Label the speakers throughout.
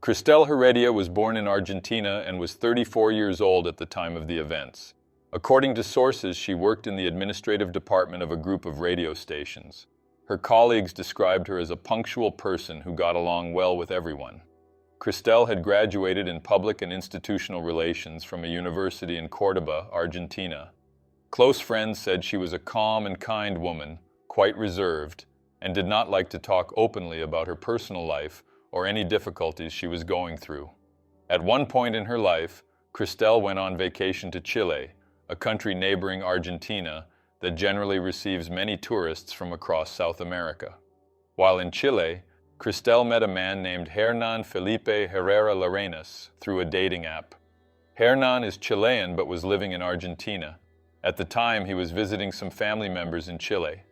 Speaker 1: Christelle Heredia was born in Argentina and was 34 years old at the time of the events. According to sources, she worked in the administrative department of a group of radio stations. Her colleagues described her as a punctual person who got along well with everyone. Christelle had graduated in public and institutional relations from a university in Córdoba, Argentina. Close friends said she was a calm and kind woman, quite reserved, and did not like to talk openly about her personal life or any difficulties she was going through. At one point in her life, Christelle went on vacation to Chile, a country neighboring Argentina that generally receives many tourists from across South America. While in Chile, Christelle met a man named Hernán Felipe Herrera Larenas through a dating app. Hernán is Chilean but was living in Argentina. At the time, he was visiting some family members in Chile.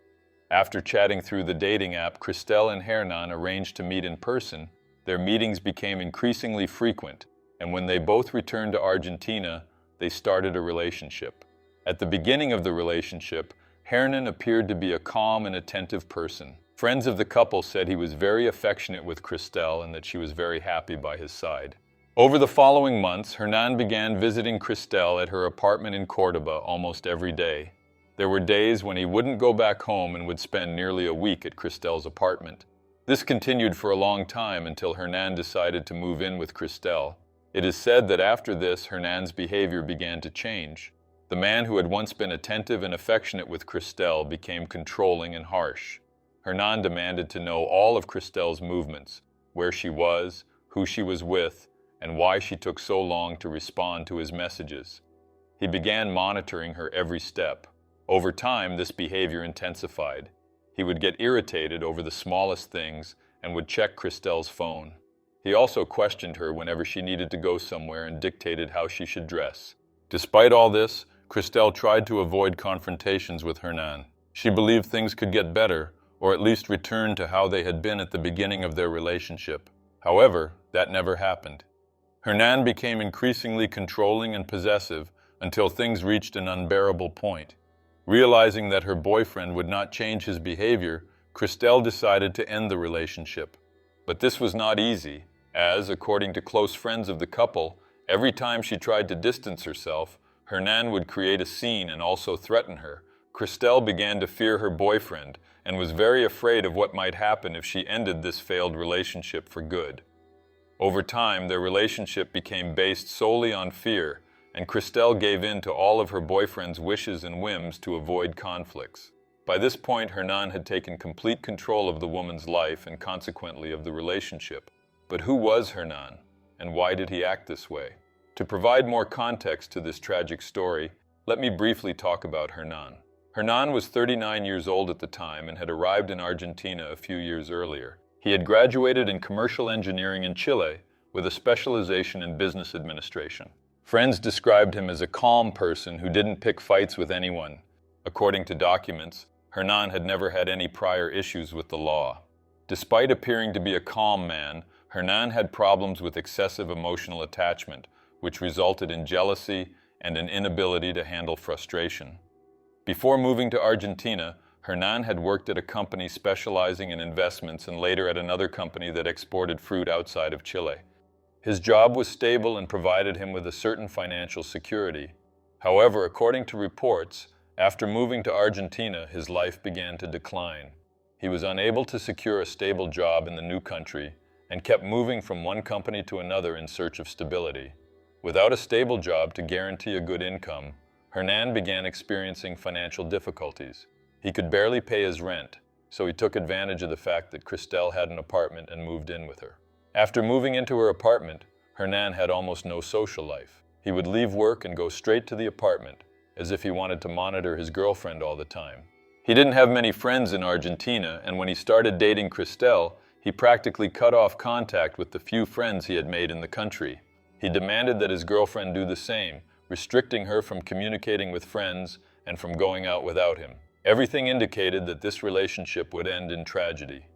Speaker 1: After chatting through the dating app, Christelle and Hernán arranged to meet in person. Their meetings became increasingly frequent, and when they both returned to Argentina, they started a relationship. At the beginning of the relationship, Hernán appeared to be a calm and attentive person. Friends of the couple said he was very affectionate with Christelle and that she was very happy by his side. Over the following months, Hernán began visiting Christelle at her apartment in Córdoba almost every day. There were days when he wouldn't go back home and would spend nearly a week at Christelle's apartment. This continued for a long time until Hernán decided to move in with Christelle. It is said that after this, Hernán's behavior began to change. The man who had once been attentive and affectionate with Christelle became controlling and harsh. Hernán demanded to know all of Christelle's movements, where she was, who she was with, and why she took so long to respond to his messages. He began monitoring her every step. Over time, this behavior intensified. He would get irritated over the smallest things and would check Christelle's phone. He also questioned her whenever she needed to go somewhere and dictated how she should dress. Despite all this, Christelle tried to avoid confrontations with Hernán. She believed things could get better, or at least return to how they had been at the beginning of their relationship. However, that never happened. Hernán became increasingly controlling and possessive until things reached an unbearable point. Realizing that her boyfriend would not change his behavior, Christelle decided to end the relationship. But this was not easy, as, according to close friends of the couple, every time she tried to distance herself, Hernán would create a scene and also threaten her. Christelle began to fear her boyfriend and was very afraid of what might happen if she ended this failed relationship for good. Over time, their relationship became based solely on fear, and Christelle gave in to all of her boyfriend's wishes and whims to avoid conflicts. By this point, Hernán had taken complete control of the woman's life and consequently of the relationship. But who was Hernán, and why did he act this way? To provide more context to this tragic story, let me briefly talk about Hernán. Hernán was 39 years old at the time and had arrived in Argentina a few years earlier. He had graduated in commercial engineering in Chile with a specialization in business administration. Friends described him as a calm person who didn't pick fights with anyone. According to documents, Hernán had never had any prior issues with the law. Despite appearing to be a calm man, Hernán had problems with excessive emotional attachment, which resulted in jealousy and an inability to handle frustration. Before moving to Argentina, Hernán had worked at a company specializing in investments and later at another company that exported fruit outside of Chile. His job was stable and provided him with a certain financial security. However, according to reports, after moving to Argentina, his life began to decline. He was unable to secure a stable job in the new country and kept moving from one company to another in search of stability. Without a stable job to guarantee a good income, Hernán began experiencing financial difficulties. He could barely pay his rent, so he took advantage of the fact that Christelle had an apartment and moved in with her. After moving into her apartment, Hernán had almost no social life. He would leave work and go straight to the apartment, as if he wanted to monitor his girlfriend all the time. He didn't have many friends in Argentina, and when he started dating Christelle, he practically cut off contact with the few friends he had made in the country. He demanded that his girlfriend do the same, restricting her from communicating with friends and from going out without him. Everything indicated that this relationship would end in tragedy.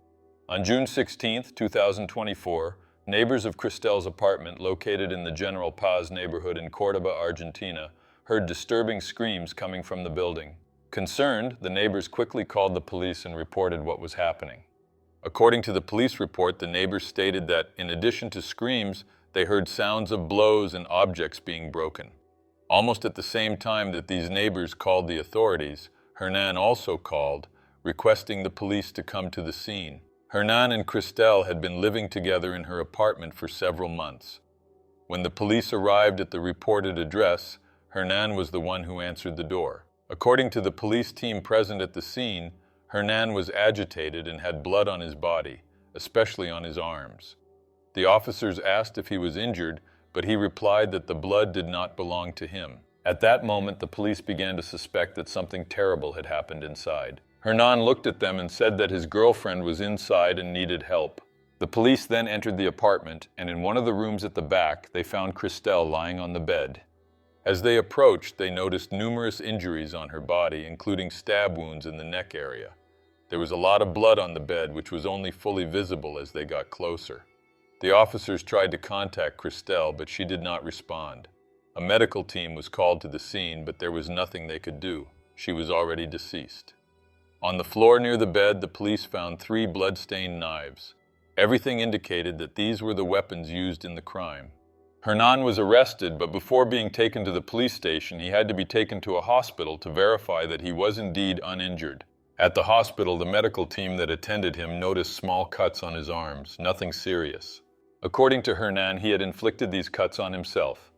Speaker 1: On June 16, 2024, neighbors of Christelle's apartment, located in the General Paz neighborhood in Córdoba, Argentina, heard disturbing screams coming from the building. Concerned, the neighbors quickly called the police and reported what was happening. According to the police report, the neighbors stated that, in addition to screams, they heard sounds of blows and objects being broken. Almost at the same time that these neighbors called the authorities, Hernan also called, requesting the police to come to the scene. Hernan and Christelle had been living together in her apartment for several months. When the police arrived at the reported address, Hernan was the one who answered the door. According to the police team present at the scene, Hernan was agitated and had blood on his body, especially on his arms. The officers asked if he was injured, but he replied that the blood did not belong to him. At that moment, the police began to suspect that something terrible had happened inside. Hernan looked at them and said that his girlfriend was inside and needed help. The police then entered the apartment, and in one of the rooms at the back, they found Christelle lying on the bed. As they approached, they noticed numerous injuries on her body, including stab wounds in the neck area. There was a lot of blood on the bed, which was only fully visible as they got closer. The officers tried to contact Christelle, but she did not respond. A medical team was called to the scene, but there was nothing they could do. She was already deceased. On the floor near the bed, the police found 3 blood-stained knives. Everything indicated that these were the weapons used in the crime. Hernan was arrested, but before being taken to the police station, he had to be taken to a hospital to verify that he was indeed uninjured. At the hospital, the medical team that attended him noticed small cuts on his arms, nothing serious. According to Hernan, he had inflicted these cuts on himself.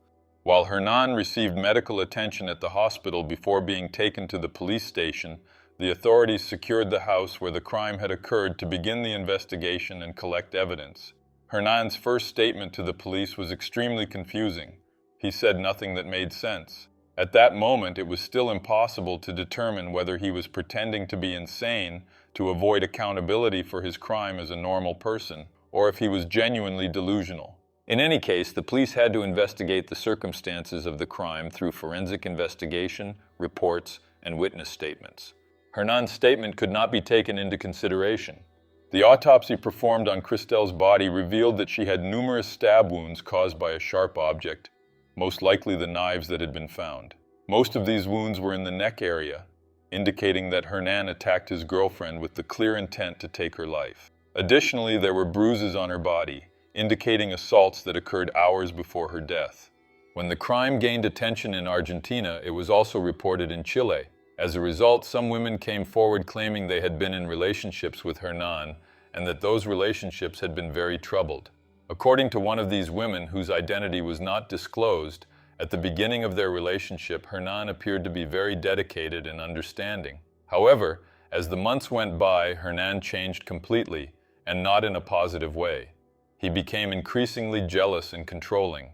Speaker 1: While Hernan received medical attention at the hospital before being taken to the police station, the authorities secured the house where the crime had occurred to begin the investigation and collect evidence. Hernan's first statement to the police was extremely confusing. He said nothing that made sense. At that moment, it was still impossible to determine whether he was pretending to be insane to avoid accountability for his crime as a normal person, or if he was genuinely delusional. In any case, the police had to investigate the circumstances of the crime through forensic investigation, reports, and witness statements. Hernan's statement could not be taken into consideration. The autopsy performed on Christelle's body revealed that she had numerous stab wounds caused by a sharp object, most likely the knives that had been found. Most of these wounds were in the neck area, indicating that Hernan attacked his girlfriend with the clear intent to take her life. Additionally, there were bruises on her body, indicating assaults that occurred hours before her death. When the crime gained attention in Argentina, it was also reported in Chile. As a result, some women came forward claiming they had been in relationships with Hernan and that those relationships had been very troubled. According to one of these women, whose identity was not disclosed, at the beginning of their relationship, Hernan appeared to be very dedicated and understanding. However, as the months went by, Hernan changed completely, and not in a positive way. He became increasingly jealous and controlling.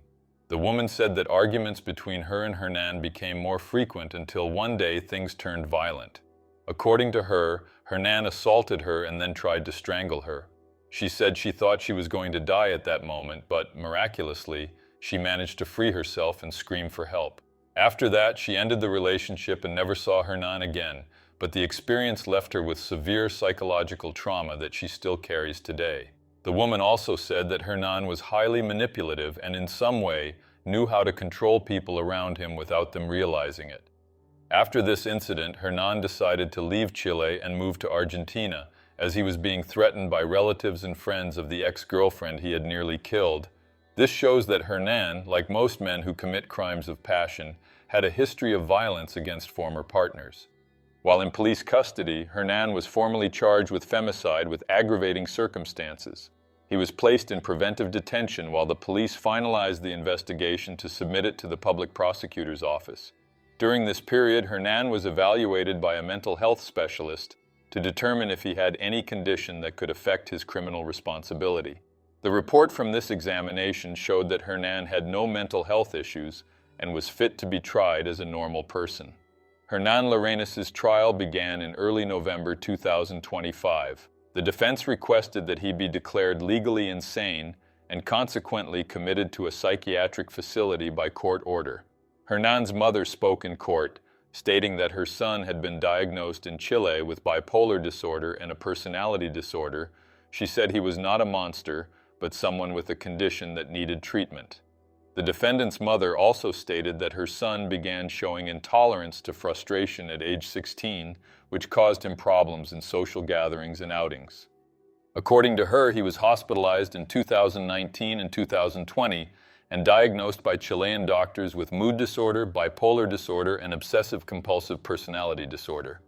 Speaker 1: The woman said that arguments between her and Hernan became more frequent until one day things turned violent. According to her, Hernan assaulted her and then tried to strangle her. She said she thought she was going to die at that moment, but miraculously, she managed to free herself and scream for help. After that, she ended the relationship and never saw Hernan again, but the experience left her with severe psychological trauma that she still carries today. The woman also said that Hernan was highly manipulative and in some way knew how to control people around him without them realizing it. After this incident, Hernan decided to leave Chile and move to Argentina, as he was being threatened by relatives and friends of the ex-girlfriend he had nearly killed. This shows that Hernan, like most men who commit crimes of passion, had a history of violence against former partners. While in police custody, Hernan was formally charged with femicide with aggravating circumstances. He was placed in preventive detention while the police finalized the investigation to submit it to the public prosecutor's office. During this period, Hernan was evaluated by a mental health specialist to determine if he had any condition that could affect his criminal responsibility. The report from this examination showed that Hernan had no mental health issues and was fit to be tried as a normal person. Hernan Larenas' trial began in early November 2025. The defense requested that he be declared legally insane and consequently committed to a psychiatric facility by court order. Hernan's mother spoke in court, stating that her son had been diagnosed in Chile with bipolar disorder and a personality disorder. She said he was not a monster, but someone with a condition that needed treatment. The defendant's mother also stated that her son began showing intolerance to frustration at age 16, which caused him problems in social gatherings and outings. According to her, he was hospitalized in 2019 and 2020 and diagnosed by Chilean doctors with mood disorder, bipolar disorder, and obsessive-compulsive personality disorder.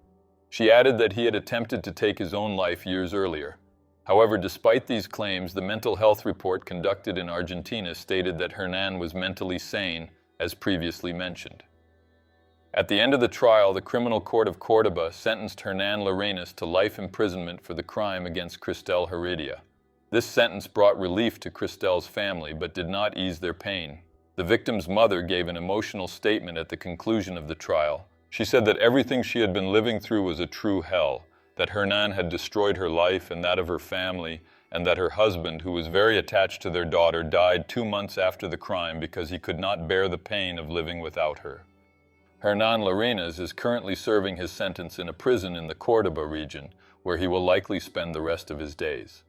Speaker 1: She added that he had attempted to take his own life years earlier. However, despite these claims, the mental health report conducted in Argentina stated that Hernan was mentally sane, as previously mentioned. At the end of the trial, the Criminal Court of Córdoba sentenced Hernan Larenas to life imprisonment for the crime against Christelle Heredia. This sentence brought relief to Christelle's family, but did not ease their pain. The victim's mother gave an emotional statement at the conclusion of the trial. She said that everything she had been living through was a true hell, that Hernan had destroyed her life and that of her family, and that her husband, who was very attached to their daughter, died 2 months after the crime because he could not bear the pain of living without her. Hernan Larenas is currently serving his sentence in a prison in the Córdoba region, where he will likely spend the rest of his days.